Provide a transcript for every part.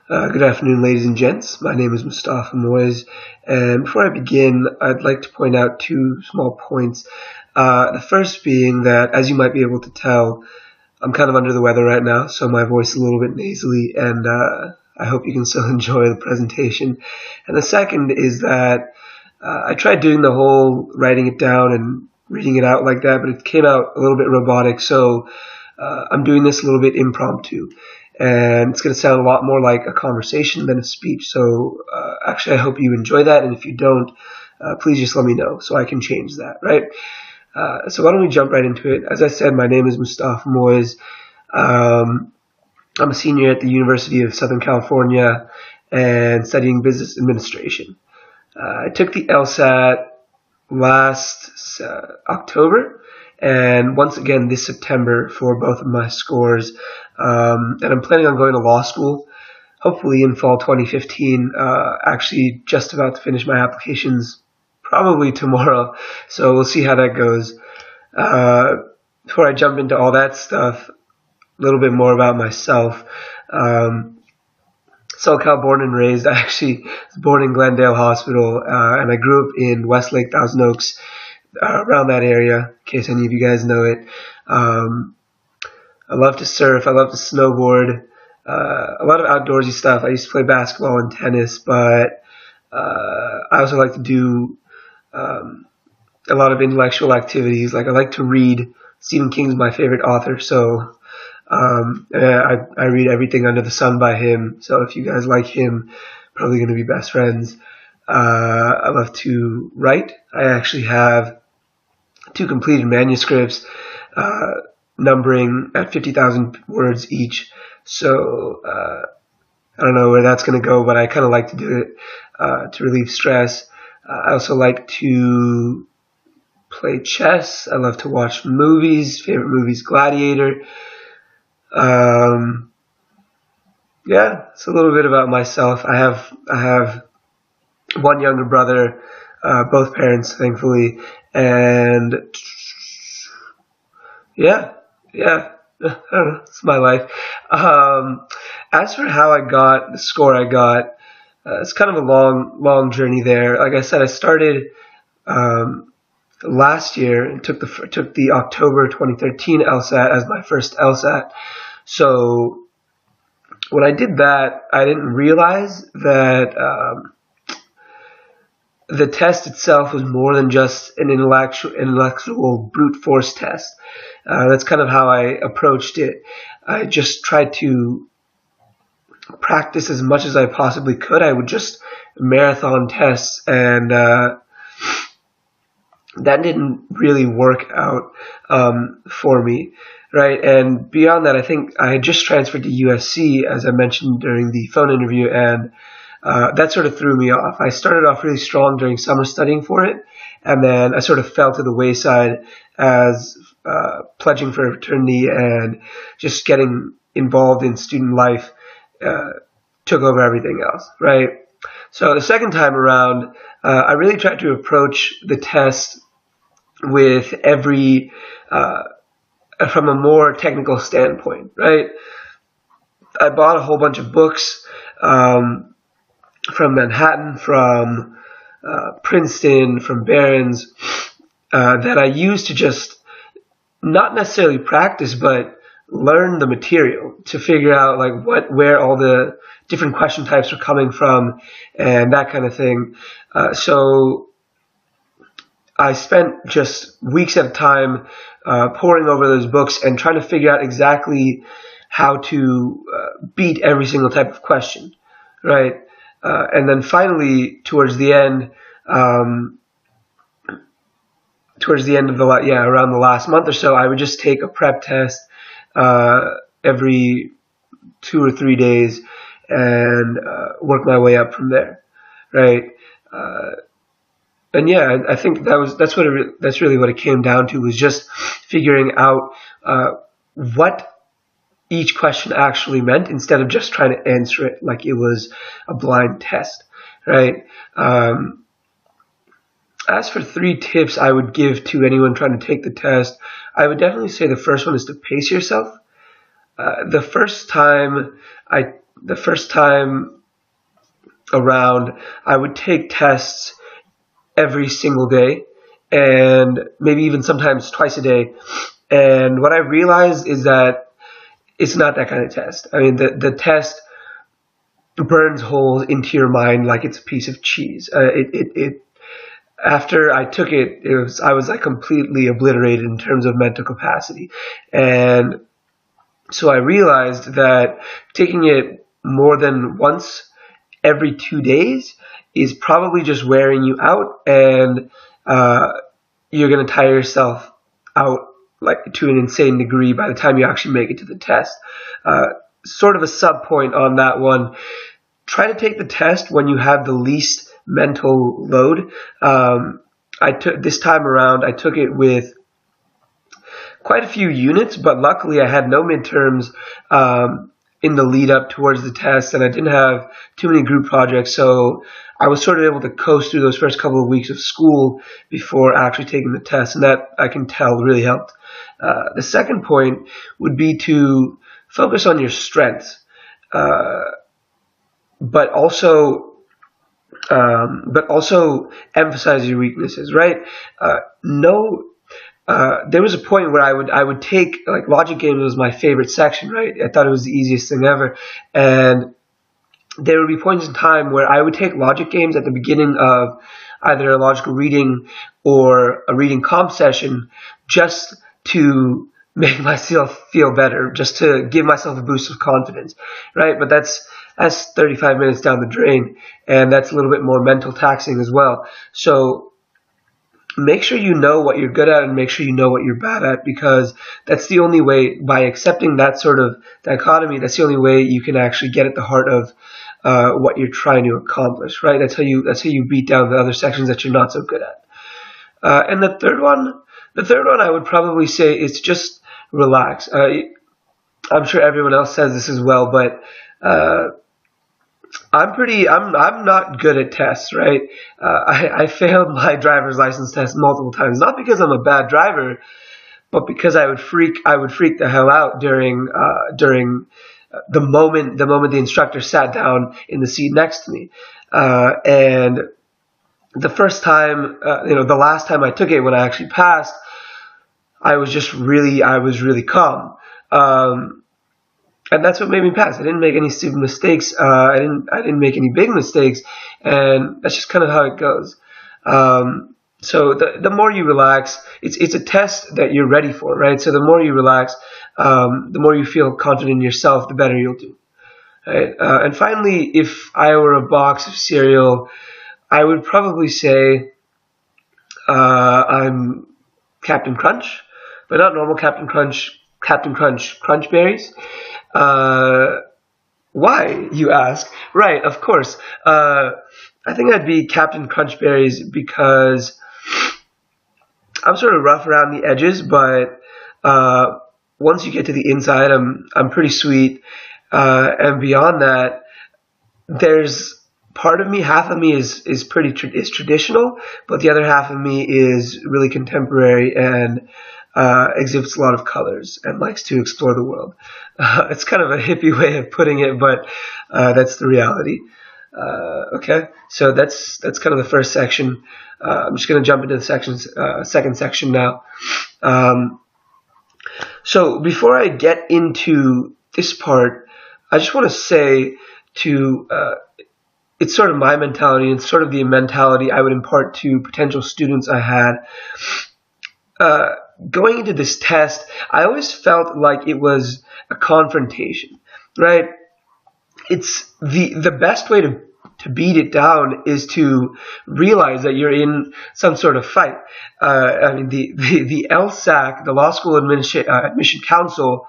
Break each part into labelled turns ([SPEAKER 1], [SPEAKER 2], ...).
[SPEAKER 1] Good afternoon, ladies and gents. My name is Mustafa Moyes, and before I begin, I'd like to point out two small points. The first being that, as you might be able to tell, I'm kind of under the weather right now, so my voice is a little bit nasally, and I hope you can still enjoy the presentation. And the second is that I tried doing the whole writing it down and reading it out like that, but it came out a little bit robotic, so I'm doing this a little bit impromptu. And it's going to sound a lot more like a conversation than a speech. So actually, I hope you enjoy that. And if you don't, please just let me know so I can change that, right? So why don't we jump right into it? As I said, my name is Mustafa Moyes. I'm a senior at the University of Southern California and studying business administration. I took the LSAT last October and once again this September for both of my scores. And I'm planning on going to law school, hopefully in fall 2015. Actually, just about to finish my applications, probably tomorrow. So we'll see how that goes. Before I jump into all that stuff, a little bit more about myself. SoCal born and raised. I actually was born in Glendale Hospital, and I grew up in Westlake, Thousand Oaks, around that area, in case any of you guys know it. I love to surf. I love to snowboard. A lot of outdoorsy stuff. I used to play basketball and tennis, but I also like to do a lot of intellectual activities. Like I like to read. Stephen King's my favorite author, so I read everything under the sun by him. So if you guys like him, probably going to be best friends. I love to write. I actually have 2 completed manuscripts, numbering at 50,000 words each. So I don't know where that's going to go, but I kind of like to do it to relieve stress. I also like to play chess. I love to watch movies. Favorite movies, Gladiator. Yeah, it's a little bit about myself. I have one younger brother, both parents, thankfully, and yeah, I don't know, it's my life. As for how I got the score I got, it's kind of a long journey there. Like I said, I started last year and took the October 2013 LSAT as my first LSAT. So when I did that, I didn't realize that the test itself was more than just an intellectual brute force test. That's kind of how I approached it. I just tried to practice as much as I possibly could. I would just marathon tests, and that didn't really work out for me, right? And beyond that, I think I had just transferred to USC, as I mentioned during the phone interview, and that sort of threw me off. I started off really strong during summer studying for it, and then I sort of fell to the wayside as pledging for a fraternity and just getting involved in student life took over everything else, right? So the second time around, I really tried to approach the test with from a more technical standpoint, right? I bought a whole bunch of books from Manhattan, from Princeton, from Barron's, that I used to just not necessarily practice, but learn the material to figure out like where all the different question types are coming from and that kind of thing. So I spent just weeks at a time poring over those books and trying to figure out exactly how to beat every single type of question, right? And then finally, towards the end of around the last month or so, I would just take a prep test every 2 or 3 days and work my way up from there, right? And yeah, I think that's really what it came down to, was just figuring out what each question actually meant instead of just trying to answer it like it was a blind test, right? As for 3 tips I would give to anyone trying to take the test, I would definitely say the first one is to pace yourself. The first time I the first time around, I would take tests every single day, and maybe even sometimes twice a day. And what I realized is that it's not that kind of test. I mean, the test burns holes into your mind like it's a piece of cheese. After I took it, I was like completely obliterated in terms of mental capacity. And so I realized that taking it more than once every 2 days is probably just wearing you out, and you're going to tire yourself out like to an insane degree by the time you actually make it to the test. Sort of a sub point on that one. Try to take the test when you have the least mental load. I took this time around, I took it with quite a few units, but luckily I had no midterms in the lead up towards the test, and I didn't have too many group projects, so I was sort of able to coast through those first couple of weeks of school before actually taking the test, and that I can tell really helped. The second point would be to focus on your strengths, but also emphasize your weaknesses, right? There was a point where I would take, like, logic games was my favorite section, right? I thought it was the easiest thing ever, and there would be points in time where I would take logic games at the beginning of either a logical reading or a reading comp session just to make myself feel better, just to give myself a boost of confidence, right? But that's 35 minutes down the drain, and that's a little bit more mental taxing as well. So make sure you know what you're good at and make sure you know what you're bad at, because that's the only way, by accepting that sort of dichotomy, that's the only way you can actually get at the heart of what you're trying to accomplish, right? That's how you beat down the other sections that you're not so good at. And the third one I would probably say is just relax. I'm sure everyone else says this as well, but I'm not good at tests, right? I failed my driver's license test multiple times, not because I'm a bad driver, but because I would freak the hell out during the moment the instructor sat down in the seat next to me. And the first time, the last time I took it, when I actually passed, I was really calm. And that's what made me pass. I didn't make any stupid mistakes. I didn't make any big mistakes, and that's just kind of how it goes. So the more you relax, it's a test that you're ready for, right? So the more you relax, the more you feel confident in yourself, the better you'll do. Right? And finally, if I were a box of cereal, I would probably say I'm Captain Crunch, but not normal Captain Crunch. Captain Crunch Crunch Berries. Why, you ask? Right, of course. I think I'd be Captain Crunch Berries because I'm sort of rough around the edges, but once you get to the inside, I'm pretty sweet. And beyond that, there's part of me, half of me is traditional, but the other half of me is really contemporary and exhibits a lot of colors and likes to explore the world. It's kind of a hippie way of putting it, but that's the reality. Okay, so that's kind of the first section. I'm just going to jump into the second section now. So before I get into this part, I just want to say it's sort of my mentality and sort of the mentality I would impart to potential students I had. Going into this test, I always felt like it was a confrontation, right? It's the best way to beat it down is to realize that you're in some sort of fight. I mean, the LSAC, the Law School Admission Council,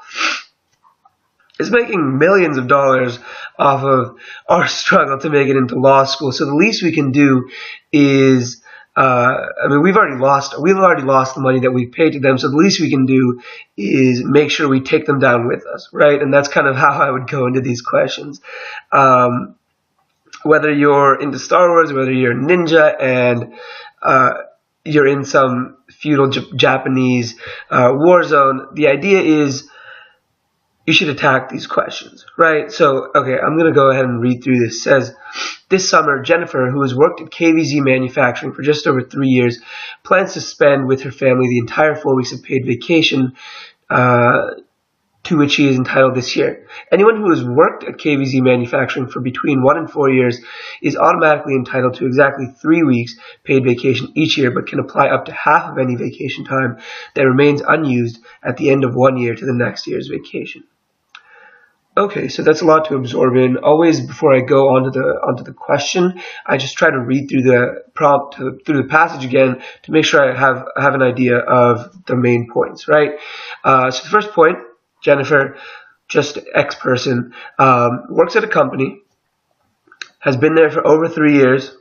[SPEAKER 1] is making millions of dollars off of our struggle to make it into law school. So the least we can do is, we've already lost the money that we've paid to them. So the least we can do is make sure we take them down with us, right? And that's kind of how I would go into these questions. Whether you're into Star Wars, whether you're a ninja and you're in some feudal Japanese war zone, the idea is you should attack these questions, right? So, okay, I'm going to go ahead and read through this. It says, this summer, Jennifer, who has worked at KVZ Manufacturing for just over 3 years, plans to spend with her family the entire 4 weeks of paid vacation to which she is entitled this year. Anyone who has worked at KVZ Manufacturing for between 1 and 4 years is automatically entitled to exactly 3 weeks paid vacation each year, but can apply up to half of any vacation time that remains unused at the end of 1 year to the next year's vacation. Okay, so that's a lot to absorb in. Always, before I go onto the question, I just try to read through the prompt, through the passage again, to make sure I have an idea of the main points, right? So the first point, Jennifer, just X person, works at a company, has been there for over 3 years,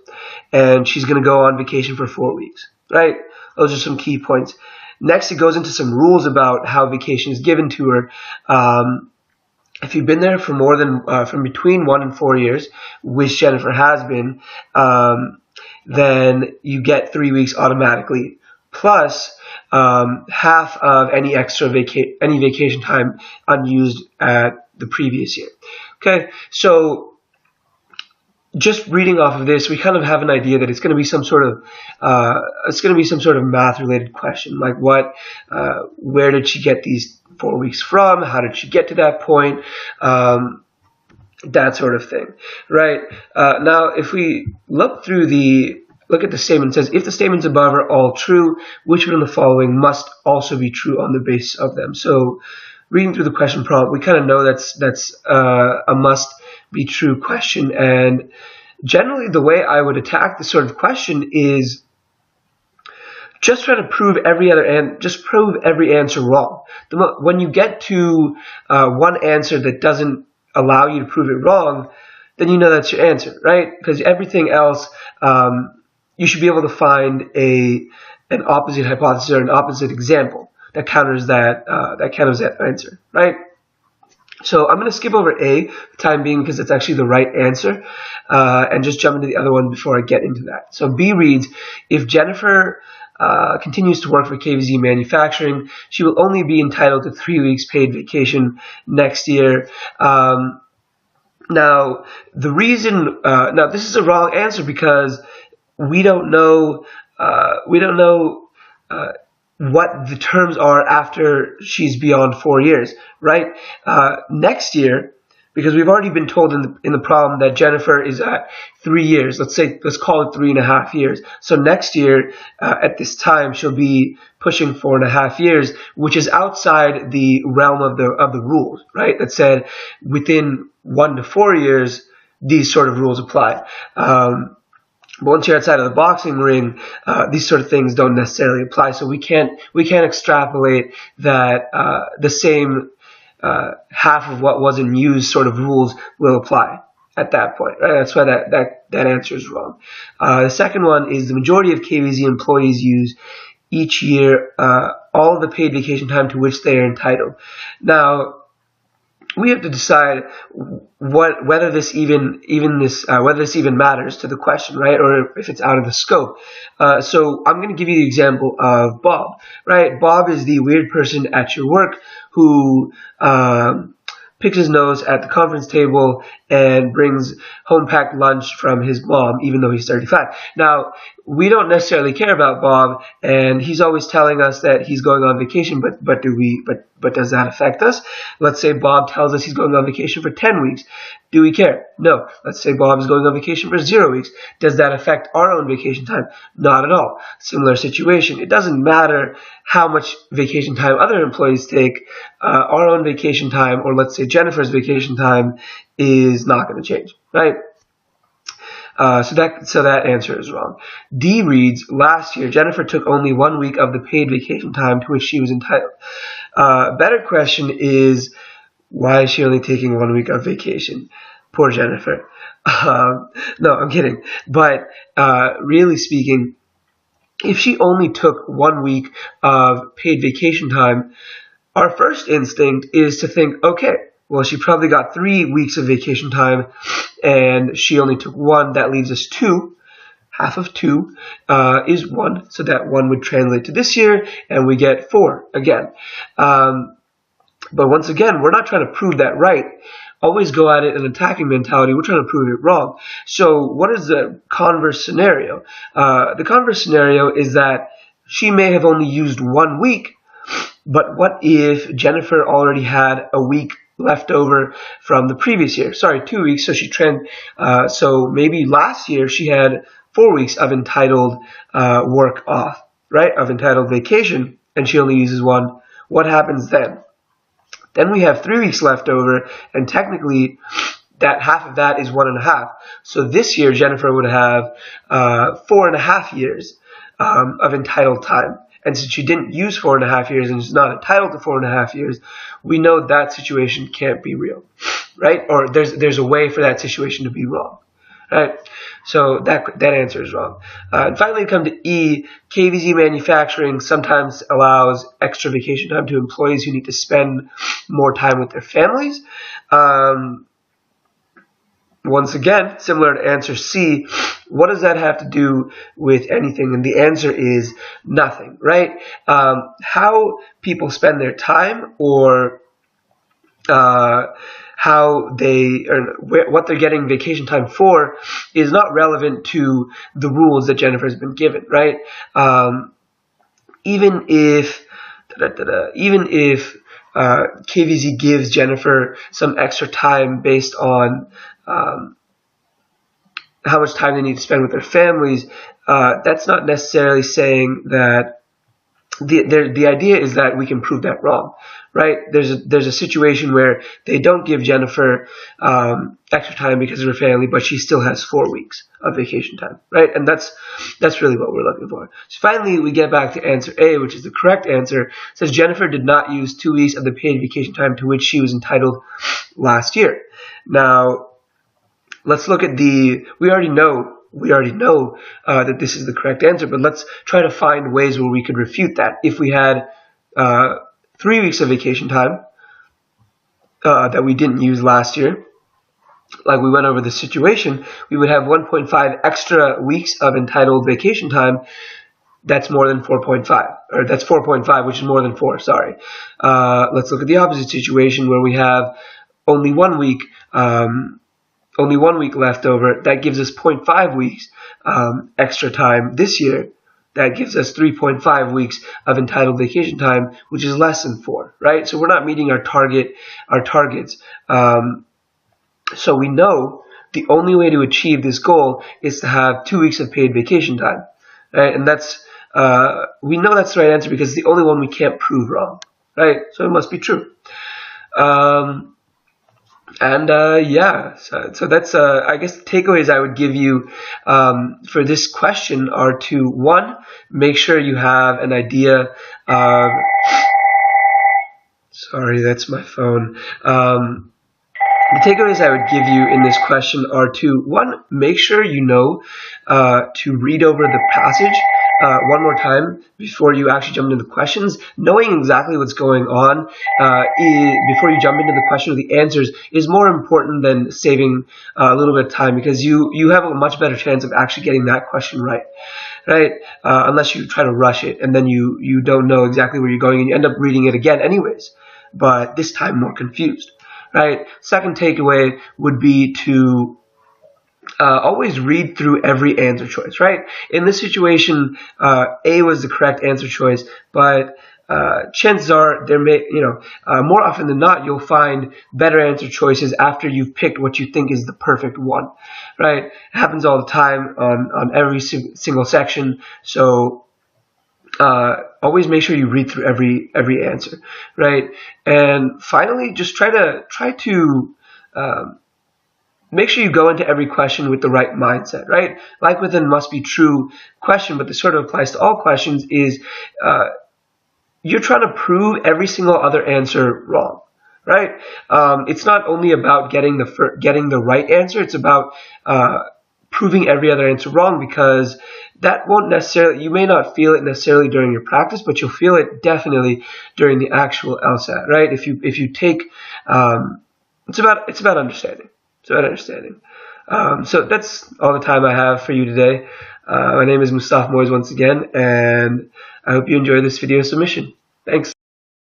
[SPEAKER 1] and she's going to go on vacation for 4 weeks, right? Those are some key points. Next, it goes into some rules about how vacation is given to her. If you've been there for more than from between 1 and 4 years, which Jennifer has been, then you get 3 weeks automatically, plus half of any extra vacation time unused at the previous year. Okay, so just reading off of this, we kind of have an idea that it's going to be some sort of math related question, like where did she get these 4 weeks from? How did she get to that point? That sort of thing, right? Now, if we look at the statement, it says, if the statements above are all true, which one of the following must also be true on the basis of them? So, reading through the question prompt, we kind of know that's a must be true question, and generally the way I would attack this sort of question is just try to prove every answer wrong. When you get to one answer that doesn't allow you to prove it wrong, then you know that's your answer, right? Because everything else, you should be able to find an opposite hypothesis or an opposite example that counters that answer, right? So I'm going to skip over A for the time being because it's actually the right answer, and just jump into the other one before I get into that. So B reads, if Jennifer continues to work for KVZ Manufacturing, she will only be entitled to 3 weeks paid vacation next year. Now, the reason, this is a wrong answer because we don't know what the terms are after she's beyond 4 years, right? Next year, because we've already been told in the problem that Jennifer is at 3 years. Let's call it 3.5 years. So next year, at this time, she'll be pushing 4.5 years, which is outside the realm of the rules, right? That said, within 1 to 4 years, these sort of rules apply. But once you're outside of the boxing ring, these sort of things don't necessarily apply. So we can't extrapolate that the same half of what wasn't used sort of rules will apply at that point. Right? That's why that answer is wrong. The second one is the majority of KVZ employees use each year all the paid vacation time to which they are entitled. Now, we have to decide whether this even matters to the question, right? Or if it's out of the scope. So I'm going to give you the example of Bob, right? Bob is the weird person at your work who picks his nose at the conference table and brings home-packed lunch from his mom, even though he's 35. Now, we don't necessarily care about Bob, and he's always telling us that he's going on vacation, but does that affect us? Let's say Bob tells us he's going on vacation for 10 weeks. Do we care? No. Let's say Bob is going on vacation for 0 weeks. Does that affect our own vacation time? Not at all. Similar situation. It doesn't matter how much vacation time other employees take. Our own vacation time, or let's say Jennifer's vacation time, is not going to change, right? So that answer is wrong. D reads, last year, Jennifer took only 1 week of the paid vacation time to which she was entitled. Better question is, why is she only taking 1 week of vacation? Poor Jennifer. No, I'm kidding. But really speaking, if she only took 1 week of paid vacation time, our first instinct is to think, okay, well, she probably got 3 weeks of vacation time, and she only took 1. That leaves us 2. Half of 2 is 1, so that 1 would translate to this year, and we get 4 again. But once again, we're not trying to prove that right. Always go at it in an attacking mentality. We're trying to prove it wrong. So what is the converse scenario? The converse scenario is that she may have only used 1 week, but what if Jennifer already had a week left over from the previous year? Sorry, 2 weeks. So maybe last year she had 4 weeks of entitled work off, right? Of entitled vacation, and she only uses 1. What happens then? Then we have 3 weeks left over, and technically that half of that is 1.5. So this year Jennifer would have 4.5 years of entitled time. And since she didn't use 4.5 years and is not entitled to 4.5 years, we know that situation can't be real, right? Or there's a way for that situation to be wrong, right? So that answer is wrong. And finally, come to E. KVZ Manufacturing sometimes allows extra vacation time to employees who need to spend more time with their families. Once again, similar to answer C, what does that have to do with anything? And the answer is nothing, right? How people spend their time, or how what they're getting vacation time for, is not relevant to the rules that Jennifer's been given, right? Even if KVZ gives Jennifer some extra time based on how much time they need to spend with their families, that's not necessarily saying that the idea is that we can prove that wrong, right? There's a situation where they don't give Jennifer extra time because of her family, but she still has 4 weeks of vacation time, right? And that's really what we're looking for. So finally, we get back to answer A, which is the correct answer. It says Jennifer did not use 2 weeks of the paid vacation time to which she was entitled last year. Now, let's look at we already know that this is the correct answer, but let's try to find ways where we could refute that. If we had 3 weeks of vacation time that we didn't use last year, like we went over the situation, we would have 1.5 extra weeks of entitled vacation time. That's more than 4.5, or that's 4.5, which is more than 4, sorry. Let's look at the opposite situation where we have only 1 week left over. That gives us 0.5 weeks extra time this year. That gives us 3.5 weeks of entitled vacation time, which is less than 4, right? So we're not meeting our targets. So we know the only way to achieve this goal is to have 2 weeks of paid vacation time, right? And we know that's the right answer because it's the only one we can't prove wrong, right? So it must be true. So that's I guess the takeaways I would give you for this question are to, 1, make sure you have an idea of, sorry, that's my phone. The takeaways I would give you in this question are to, 1, make sure you know to read over the passage one more time before you actually jump into the questions. Knowing exactly what's going on before you jump into the question or the answers is more important than saving a little bit of time, because you have a much better chance of actually getting that question right? Unless you try to rush it and then you don't know exactly where you're going and you end up reading it again anyways, but this time more confused, right? Second takeaway would be to always read through every answer choice, right? In this situation, A was the correct answer choice, but chances are more often than not, you'll find better answer choices after you've picked what you think is the perfect one, right? It happens all the time on every single section. So always make sure you read through every answer, right? And finally, just try to make sure you go into every question with the right mindset, right? Like with a must be true question, but this sort of applies to all questions, is you're trying to prove every single other answer wrong, right? It's not only about getting the right answer, it's about proving every other answer wrong, because that won't necessarily, you may not feel it necessarily during your practice, but you'll feel it definitely during the actual LSAT, right? If you take, it's about understanding. So that's all the time I have for you today. My name is Mustapha Moiz once again, and I hope you enjoy this video submission. Thanks.